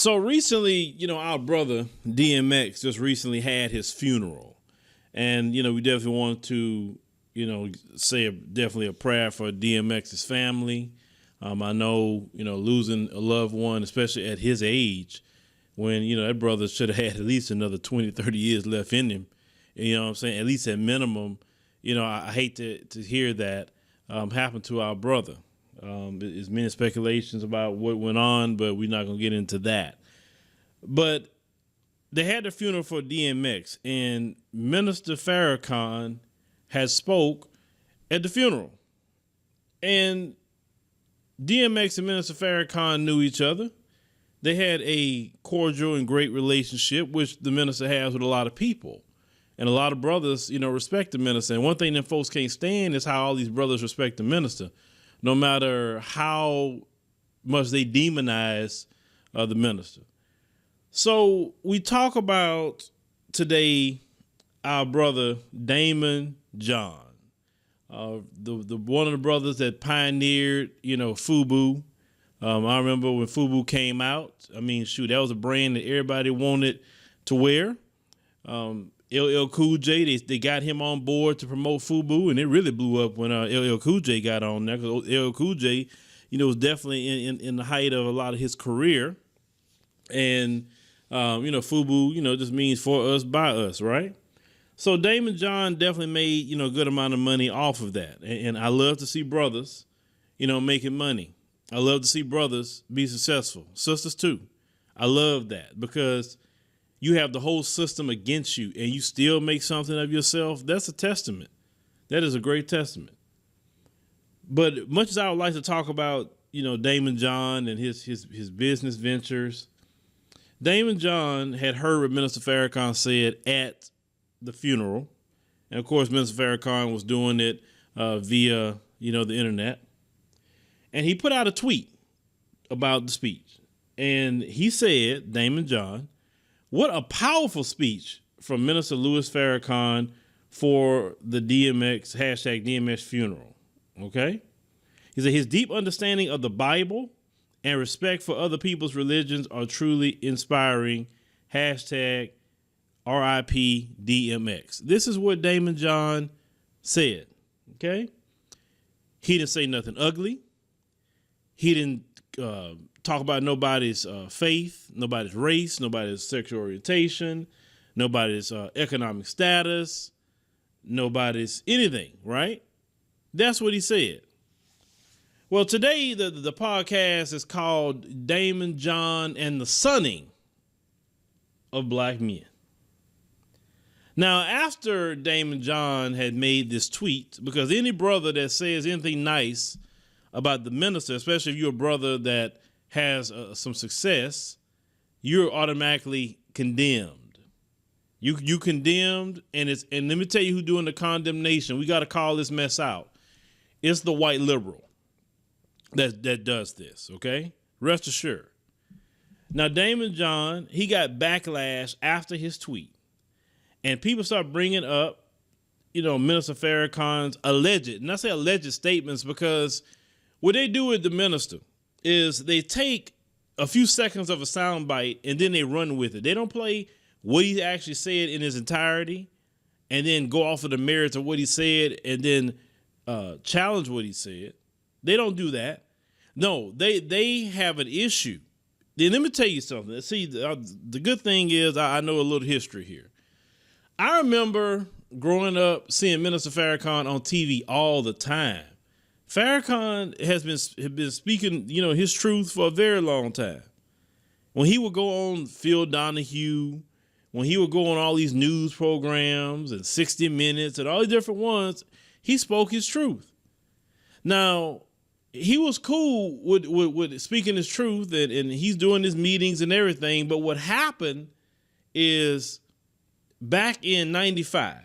So recently, our brother DMX just recently had his funeral. And, we definitely want to, say definitely a prayer for DMX's family. I know, losing a loved one, especially at his age, when, that brother should have had at least another 20, 30 years left in him. You know what I'm saying? At least at minimum, I hate to hear that happen to our brother. There's many speculations about what went on, but we're not going to get into that. But they had the funeral for DMX, and Minister Farrakhan has spoke at the funeral. And DMX and Minister Farrakhan knew each other. They had a cordial and great relationship, which the minister has with a lot of people. And a lot of brothers, respect the minister. And one thing that folks can't stand is how all these brothers respect the minister, no matter how much they demonize the minister. So we talk about today our brother Daymond John, the one of the brothers that pioneered, FUBU. I remember when FUBU came out. I mean, shoot, that was a brand that everybody wanted to wear. LL Cool J, they got him on board to promote FUBU, and it really blew up when LL Cool J got on there, because LL Cool J, was definitely in the height of a lot of his career. And, FUBU, just means for us, by us, right? So Daymond John definitely made, a good amount of money off of that. And I love to see brothers, making money. I love to see brothers be successful. Sisters too. I love that, because you have the whole system against you and you still make something of yourself. That's a testament. That is a great testament. But much as I would like to talk about, Daymond John and his business ventures, Daymond John had heard what Minister Farrakhan said at the funeral. And of course, Minister Farrakhan was doing it via, the internet. And he put out a tweet about the speech. And he said, Daymond John, what a powerful speech from Minister Louis Farrakhan for the DMX, #DMX funeral. Okay? He said his deep understanding of the Bible and respect for other people's religions are truly inspiring. #RIP DMX. This is what Daymond John said. Okay? He didn't say nothing ugly. He didn't talk about nobody's faith, nobody's race, nobody's sexual orientation, nobody's economic status, nobody's anything, right? That's what he said. Well, today the podcast is called Daymond John and the Sunning of Black Men. Now, after Daymond John had made this tweet, because any brother that says anything nice about the minister, especially if you're a brother that has some success, you're automatically condemned. You condemned, and let me tell you who's doing the condemnation. We got to call this mess out. It's the white liberal that does this, okay? Rest assured. Now, Daymond John, he got backlash after his tweet, and people start bringing up, Minister Farrakhan's alleged, and I say alleged statements because what they do with the minister is they take a few seconds of a soundbite and then they run with it. They don't play what he actually said in his entirety and then go off of the merits of what he said and then challenge what he said. They don't do that. No, they have an issue. Then let me tell you something. See, the good thing is I know a little history here. I remember growing up seeing Minister Farrakhan on TV all the time. Farrakhan has been speaking, his truth for a very long time. When he would go on Phil Donahue, when he would go on all these news programs and 60 Minutes and all the different ones, he spoke his truth. Now, he was cool with speaking his truth and he's doing his meetings and everything. But what happened is back in 95,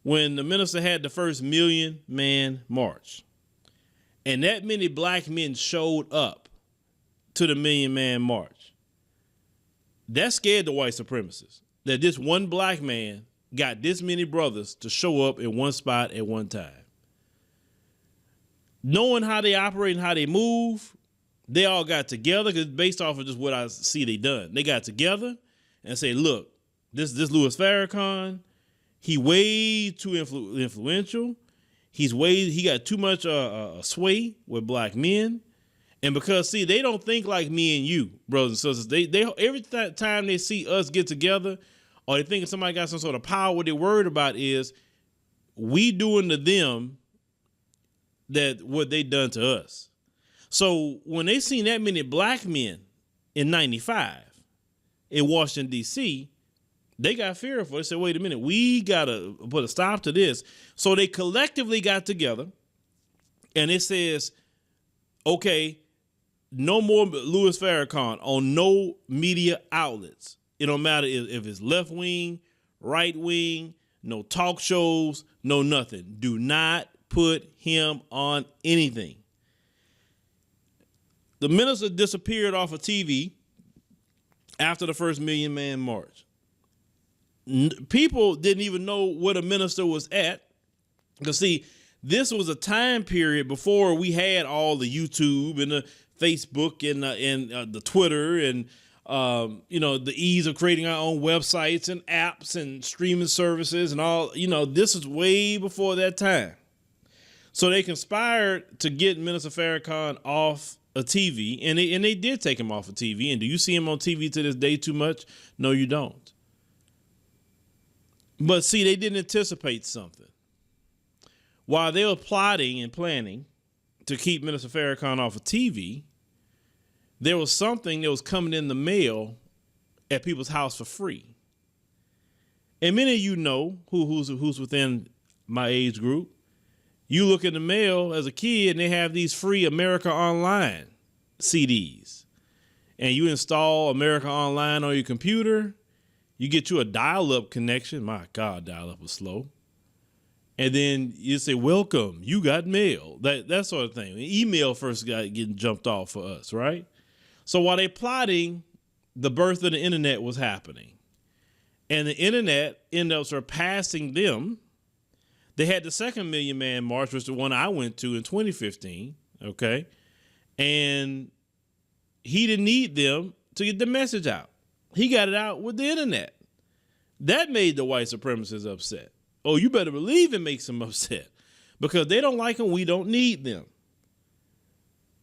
when the minister had the first Million Man March, and that many black men showed up to the Million Man March, that scared the white supremacists, that this one black man got this many brothers to show up in one spot at one time. Knowing how they operate and how they move, they all got together, because based off of just what I see they done. They got together and say, look, this Louis Farrakhan, he way too influential. He got too much sway with black men. And because, see, they don't think like me and you, brothers and sisters. They every time they see us get together, or they think somebody got some sort of power, what they're worried about is we doing to them that what they done to us. So when they seen that many black men in 95 in Washington, D.C., they got fearful. They said, wait a minute, we got to put a stop to this. So they collectively got together, and it says, okay, no more Louis Farrakhan on no media outlets. It don't matter if it's left wing, right wing, no talk shows, no nothing. Do not put him on anything. The minister disappeared off of TV after the first Million Man March. People didn't even know what a minister was at. Because, see, this was a time period before we had all the YouTube and the Facebook and the Twitter and, the ease of creating our own websites and apps and streaming services and all. This is way before that time. So they conspired to get Minister Farrakhan off of TV, and they did take him off of TV. And do you see him on TV to this day too much? No, you don't. But see, they didn't anticipate something. While they were plotting and planning to keep Minister Farrakhan off of TV, there was something that was coming in the mail at people's house for free. And many of you know who's within my age group. You look in the mail as a kid and they have these free America Online CDs. And you install America Online on your computer. You get you a dial-up connection. My God, dial-up was slow. And then you say, welcome, you got mail. That sort of thing. Email first got getting jumped off for us, right? So while they plotting, the birth of the internet was happening. And the internet ended up surpassing them. They had the second Million Man March, which is the one I went to in 2015, okay? And he didn't need them to get the message out. He got it out with the internet. That made the white supremacists upset. Oh, you better believe it makes them upset because they don't like them. We don't need them.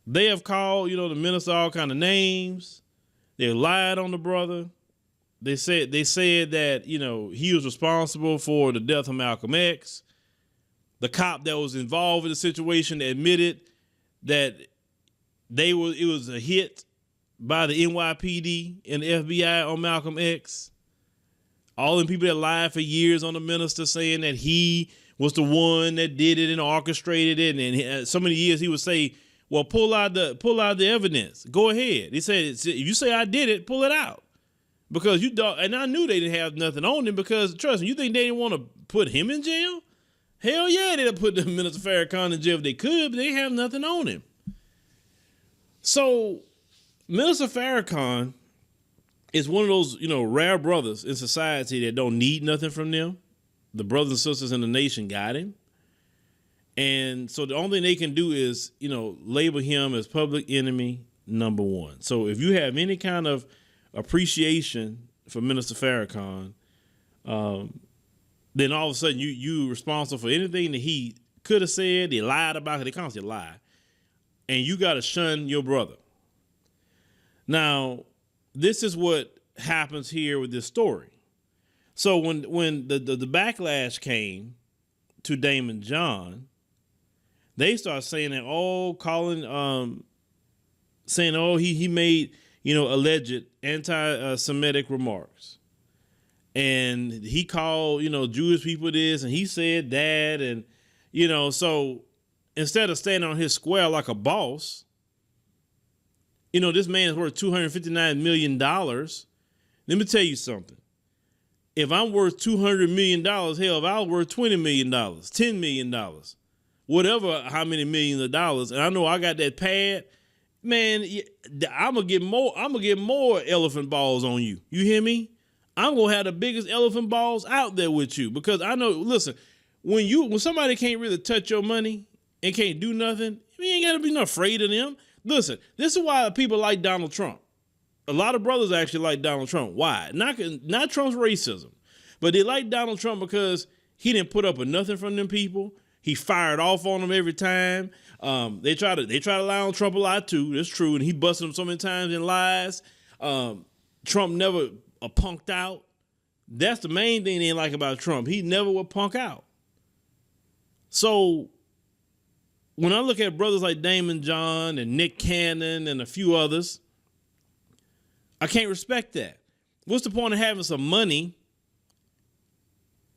They have called, the minister all kind of names. They lied on the brother. They said that, he was responsible for the death of Malcolm X. The cop that was involved in the situation admitted that it was a hit by the NYPD and the FBI on Malcolm X. All the people that lied for years on the minister saying that he was the one that did it and orchestrated it. And so many years he would say, well, pull out the evidence. Go ahead. He said, if you say I did it, pull it out. Because and I knew they didn't have nothing on him because, trust me, you think they didn't want to put him in jail? Hell yeah, they'd put the Minister Farrakhan in jail if they could, but they have nothing on him. So Minister Farrakhan is one of those, rare brothers in society that don't need nothing from them. The brothers and sisters in the nation got him. And so the only thing they can do is, label him as public enemy number one. So if you have any kind of appreciation for Minister Farrakhan, then all of a sudden you responsible for anything that he could have said, they lied about, they constantly lie, and you got to shun your brother. Now, this is what happens here with this story. So when the backlash came to Daymond John, they start saying that, he made, alleged anti-Semitic remarks. And he called, Jewish people this, and he said that. And, so instead of standing on his square like a boss, this man is worth $259 million. Let me tell you something. If I'm worth $200 million, hell, if I was worth $20 million, $10 million, whatever, how many millions of dollars, and I know I got that pad, man, I'm gonna get more elephant balls on you. You hear me? I'm gonna have the biggest elephant balls out there with you because I know. Listen, when somebody can't really touch your money and can't do nothing, you ain't gotta be no afraid of them. Listen, this is why people like Donald Trump. A lot of brothers actually like Donald Trump. Why? Not Trump's racism, but they like Donald Trump because he didn't put up with nothing from them people. He fired off on them every time. They try to lie on Trump a lot too. That's true, and he busted them so many times in lies. Trump never punked out. That's the main thing they didn't like about Trump. He never would punk out. So when I look at brothers like Daymond John and Nick Cannon and a few others, I can't respect that. What's the point of having some money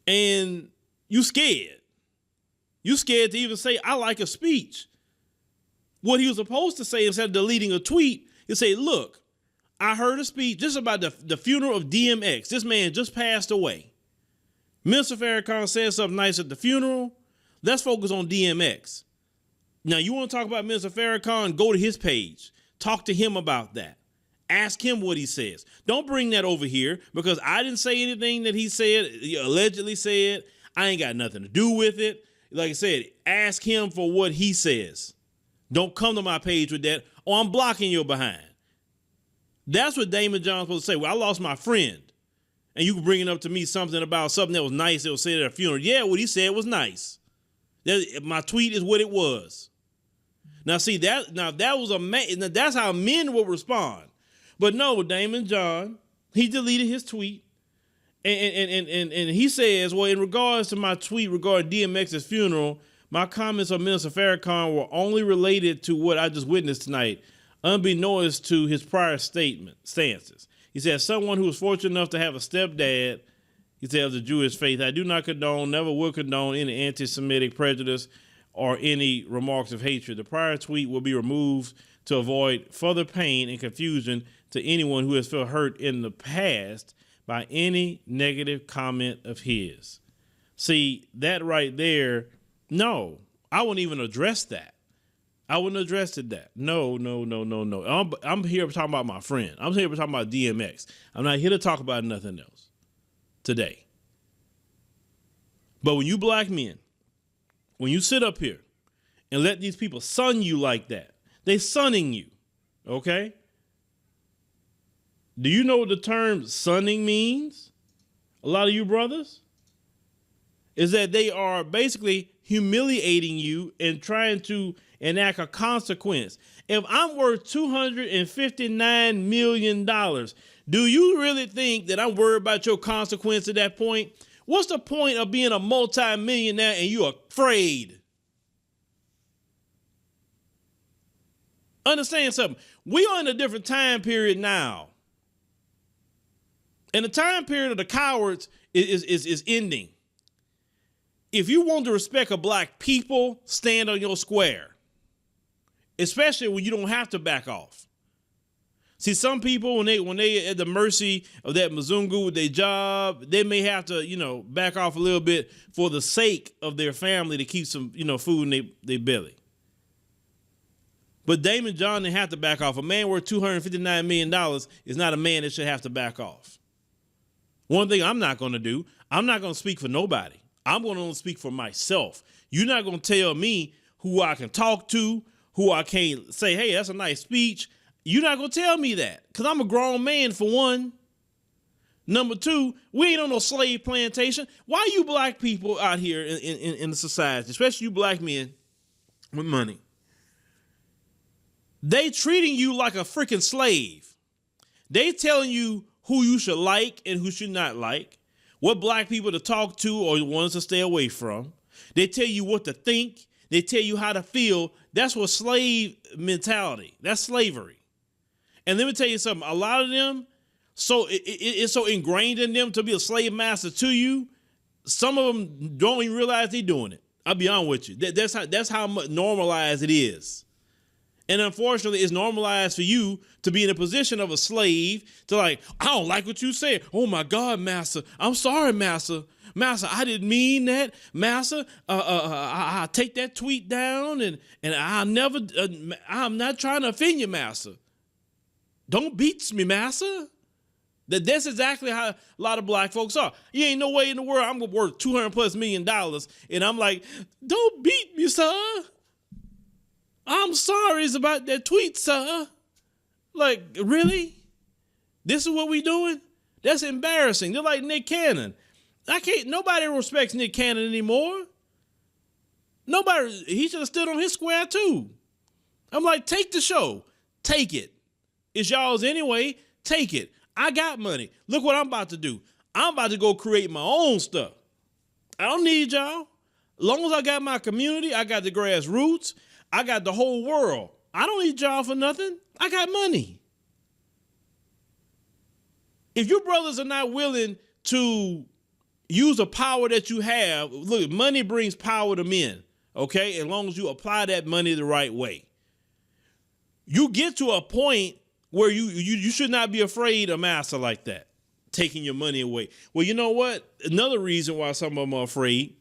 and you scared? You scared to even say, I like a speech. What he was supposed to say instead of deleting a tweet, he say, look, I heard a speech just about the funeral of DMX. This man just passed away. Minister Farrakhan said something nice at the funeral. Let's focus on DMX. Now, you want to talk about Minister Farrakhan, go to his page. Talk to him about that. Ask him what he says. Don't bring that over here because I didn't say anything that he said, he allegedly said. I ain't got nothing to do with it. Like I said, ask him for what he says. Don't come to my page with that or I'm blocking your behind. That's what Daymond John supposed to say. Well, I lost my friend. And you bringing up to me something about something that was nice that was said at a funeral. Yeah, what he said was nice. My tweet is what it was. Now, see, that was a man. That's how men will respond. But no, Daymond John, he deleted his tweet. And he says, well, in regards to my tweet regarding DMX's funeral, my comments on Minister Farrakhan were only related to what I just witnessed tonight, unbeknownst to his prior stances. He said, someone who was fortunate enough to have a stepdad, he said, of the Jewish faith, I do not condone, never will condone any anti-Semitic prejudice or any remarks of hatred. The prior tweet will be removed to avoid further pain and confusion to anyone who has felt hurt in the past by any negative comment of his. See, that right there, no, I wouldn't even address that. I wouldn't address that. No. I'm here talking about my friend. I'm here talking about DMX. I'm not here to talk about nothing else today. But when you black men, when you sit up here and let these people sun you like that, they sunning you, okay? Do you know what the term sunning means? A lot of you brothers? Is that they are basically humiliating you and trying to enact a consequence. If I'm worth $259 million, do you really think that I'm worried about your consequence at that point? What's the point of being a multi-millionaire and you're afraid? Understand something. We are in a different time period now. And the time period of the cowards is ending. If you want the respect of black people, stand on your square. Especially when you don't have to back off. See, some people, when they at the mercy of that Mzungu with their job, they may have to, back off a little bit for the sake of their family to keep some, food in their belly. But Daymond John didn't have to back off. A man worth $259 million is not a man that should have to back off. One thing I'm not going to do, I'm not going to speak for nobody. I'm going to only speak for myself. You're not going to tell me who I can talk to, who I can't say, hey, that's a nice speech. You're not going to tell me that because I'm a grown man, for one. Number two, we ain't on no slave plantation. Why you black people out here in the society, especially you black men with money? They treating you like a freaking slave. They telling you who you should like and who should not like, what black people to talk to or ones to stay away from. They tell you what to think. They tell you how to feel. That's what slave mentality. That's slavery. And let me tell you something. A lot of them, it's so ingrained in them to be a slave master to you. Some of them don't even realize they're doing it. I'll be honest with you. That's how much normalized it is. And unfortunately, it's normalized for you to be in a position of a slave to I don't like what you said. Oh my God, master. I'm sorry, master. Master, I didn't mean that. Master, I'll take that tweet down and I'm not trying to offend you, master. Don't beat me, master. That's exactly how a lot of black folks are. You ain't no way in the world I'm going to worth $200+ million. And I'm like, don't beat me, sir. I'm sorry it's about that tweet, sir. Like, really? This is what we doing? That's embarrassing. They're like Nick Cannon. Nobody respects Nick Cannon anymore. Nobody, he should have stood on his square too. I'm like, take the show. Take it. It's y'all's anyway. Take it. I got money. Look what I'm about to do. I'm about to go create my own stuff. I don't need y'all. As long as I got my community, I got the grassroots, I got the whole world. I don't need y'all for nothing. I got money. If your brothers are not willing to use the power that you have, look, money brings power to men, okay? As long as you apply that money the right way. You get to a point where you should not be afraid of massa like that, taking your money away. Well, you know what? Another reason why some of them are afraid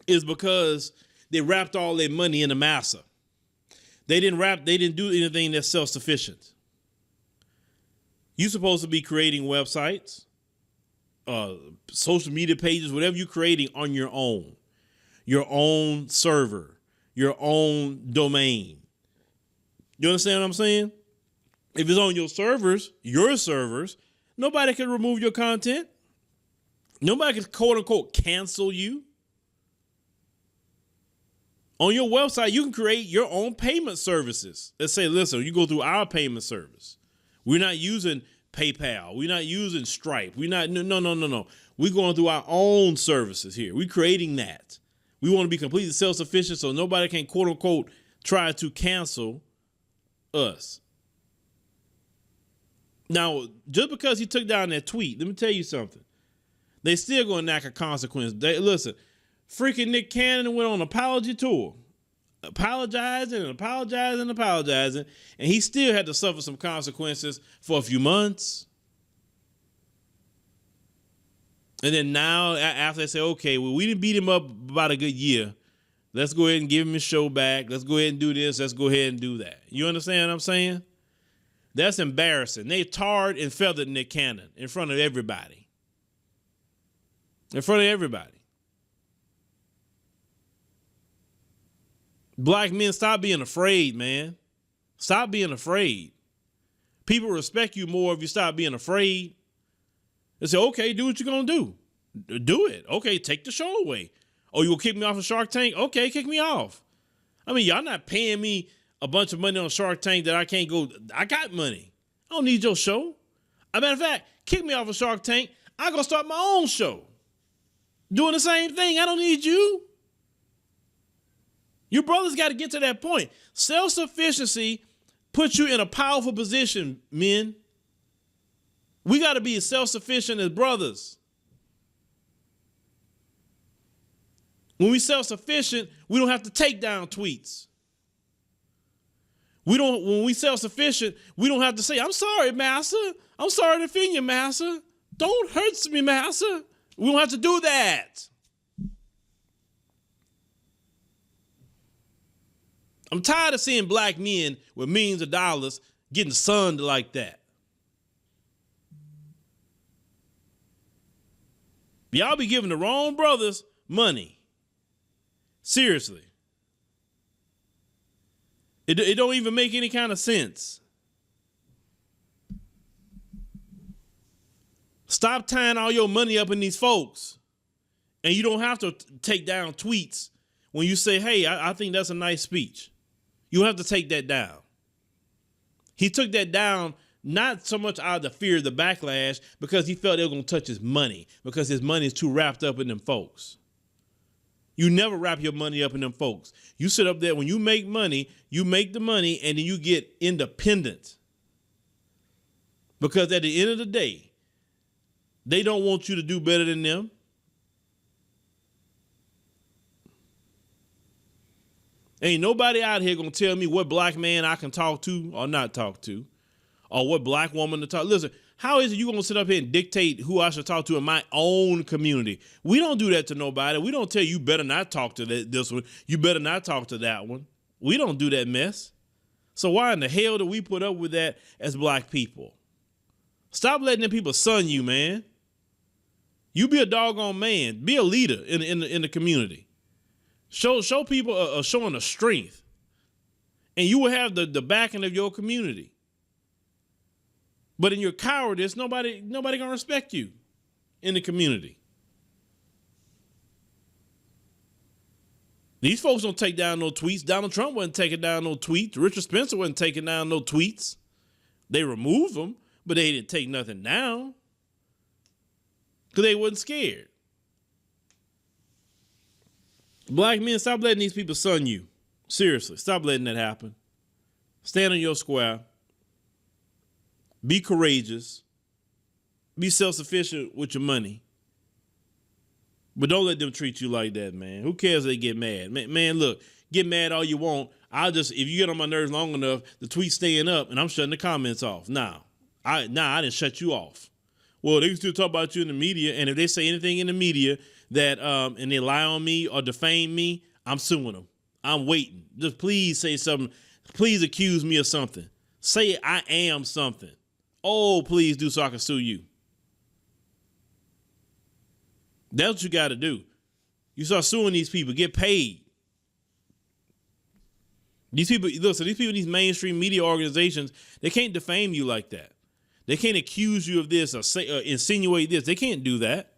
is because they wrapped all their money in the massa. They didn't do anything that's self-sufficient. You're supposed to be creating websites, social media pages, whatever you're creating on your own server, your own domain. You understand what I'm saying? If it's on your servers, nobody can remove your content. Nobody can quote unquote cancel you. On your website, you can create your own payment services. Let's say, listen, you go through our payment service. We're not using PayPal. We're not using Stripe. No. We're going through our own services here. We're creating that. We want to be completely self-sufficient so nobody can quote unquote try to cancel us. Now, just because he took down that tweet, let me tell you something. They still going to enact a consequence. Listen, freaking Nick Cannon went on an apology tour, apologizing, and he still had to suffer some consequences for a few months. And then now, after they say, okay, well, we didn't beat him up about a good year. Let's go ahead and give him his show back. Let's go ahead and do this. Let's go ahead and do that. You understand what I'm saying? That's embarrassing. They tarred and feathered Nick Cannon in front of everybody. In front of everybody. Black men, stop being afraid, man. Stop being afraid. People respect you more if you stop being afraid. They say, okay, do what you're going to do. Do it. Okay, take the show away. Oh, you will kick me off of Shark Tank? Okay, kick me off. I mean, y'all not paying me a bunch of money on Shark Tank that I can't go. I got money. I don't need your show. As a matter of fact, kick me off of Shark Tank. I'm going to start my own show. Doing the same thing. I don't need you. Your brothers got to get to that point. Self-sufficiency puts you in a powerful position, men. We got to be as self-sufficient as brothers. When we self-sufficient, we don't have to take down tweets. When we self-sufficient, we don't have to say, I'm sorry, massa. I'm sorry to offend you, massa. Don't hurt me, massa. We don't have to do that. I'm tired of seeing black men with millions of dollars getting sunned like that. Y'all be giving the wrong brothers money. Seriously. It don't even make any kind of sense. Stop tying all your money up in these folks. And you don't have to take down tweets when you say, hey, I think that's a nice speech. You have to take that down. He took that down not so much out of the fear of the backlash, because he felt they were going to touch his money, because his money is too wrapped up in them folks. You never wrap your money up in them folks. You sit up there, when you make money, you make the money, and then you get independent. Because at the end of the day, they don't want you to do better than them. Ain't nobody out here gonna tell me what black man I can talk to or not talk to, or what black woman to talk. Listen, how is it you gonna sit up here and dictate who I should talk to in my own community? We don't do that to nobody. We don't tell you better not talk to this one. You better not talk to that one. We don't do that mess. So why in the hell do we put up with that as black people? Stop letting them people son you, man. You be a doggone man. Be a leader in the community. Show people showing a strength. And you will have the backing of your community. But in your cowardice, nobody gonna respect you in the community. These folks don't take down no tweets. Donald Trump wasn't taking down no tweets. Richard Spencer wasn't taking down no tweets. They removed them, but they didn't take nothing down because they wasn't scared. Black men, stop letting these people son you. Seriously, stop letting that happen. Stand on your square. Be courageous. Be self-sufficient with your money. But don't let them treat you like that, man. Who cares if they get mad? Man, look, get mad all you want. If you get on my nerves long enough, the tweet's staying up and I'm shutting the comments off. I didn't shut you off. Well, they can still talk about you in the media, and if they say anything in the media that and they lie on me or defame me, I'm suing them. I'm waiting. Just please say something. Please accuse me of something. Say I am something. Oh, please do so I can sue you. That's what you got to do. You start suing these people, get paid. These people, listen, these people in these mainstream media organizations, they can't defame you like that. They can't accuse you of this or say insinuate this. They can't do that.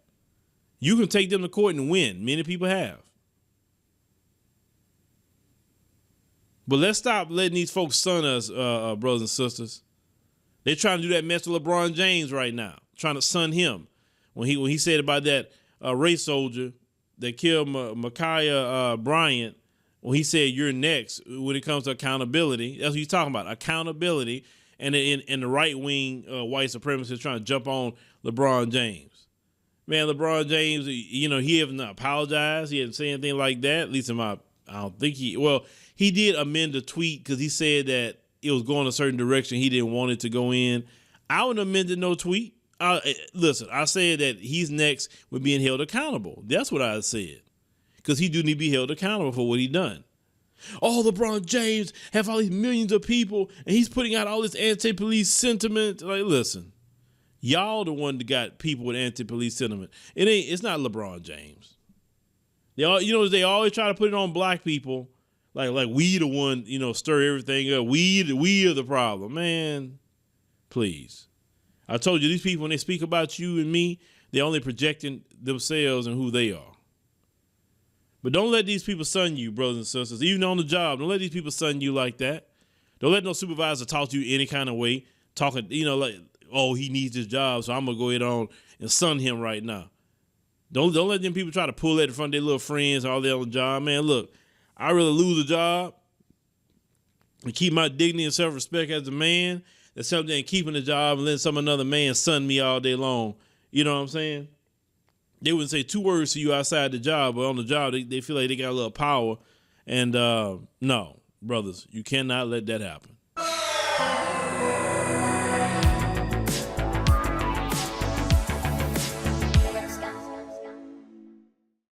You can take them to court and win. Many people have. But let's stop letting these folks son us, brothers and sisters. They're trying to do that mess with LeBron James right now, trying to son him. When he said about that race soldier that killed Ma'Khia Bryant, when he said you're next when it comes to accountability, that's what he's talking about, accountability. And in the right wing white supremacists trying to jump on LeBron James. Man, LeBron James, he hasn't apologized. He hasn't said anything like that. At least I don't think he did amend the tweet because he said that it was going a certain direction he didn't want it to go in. I wouldn't amend no tweet. Listen, I said that he's next with being held accountable. That's what I said. Because he do need to be held accountable for what he done. Oh, LeBron James have all these millions of people and he's putting out all this anti-police sentiment. Like, listen, y'all the one that got people with anti-police sentiment. It's not LeBron James. They always try to put it on black people. Like we the one, stir everything up. We are the problem. Man, please. I told you, these people, when they speak about you and me, they're only projecting themselves and who they are. But don't let these people son you, brothers and sisters. Even on the job, don't let these people son you like that. Don't let no supervisor talk to you any kind of way. Talking, like, oh, he needs his job, so I'm going to go ahead on and son him right now. Don't let them people try to pull that in front of their little friends all day on the job. Man, look, I'd rather lose a job and keep my dignity and self-respect as a man than something keeping a job and letting another man son me all day long. You know what I'm saying? They wouldn't say two words to you outside the job, but on the job, they feel like they got a little power. And no, brothers, you cannot let that happen.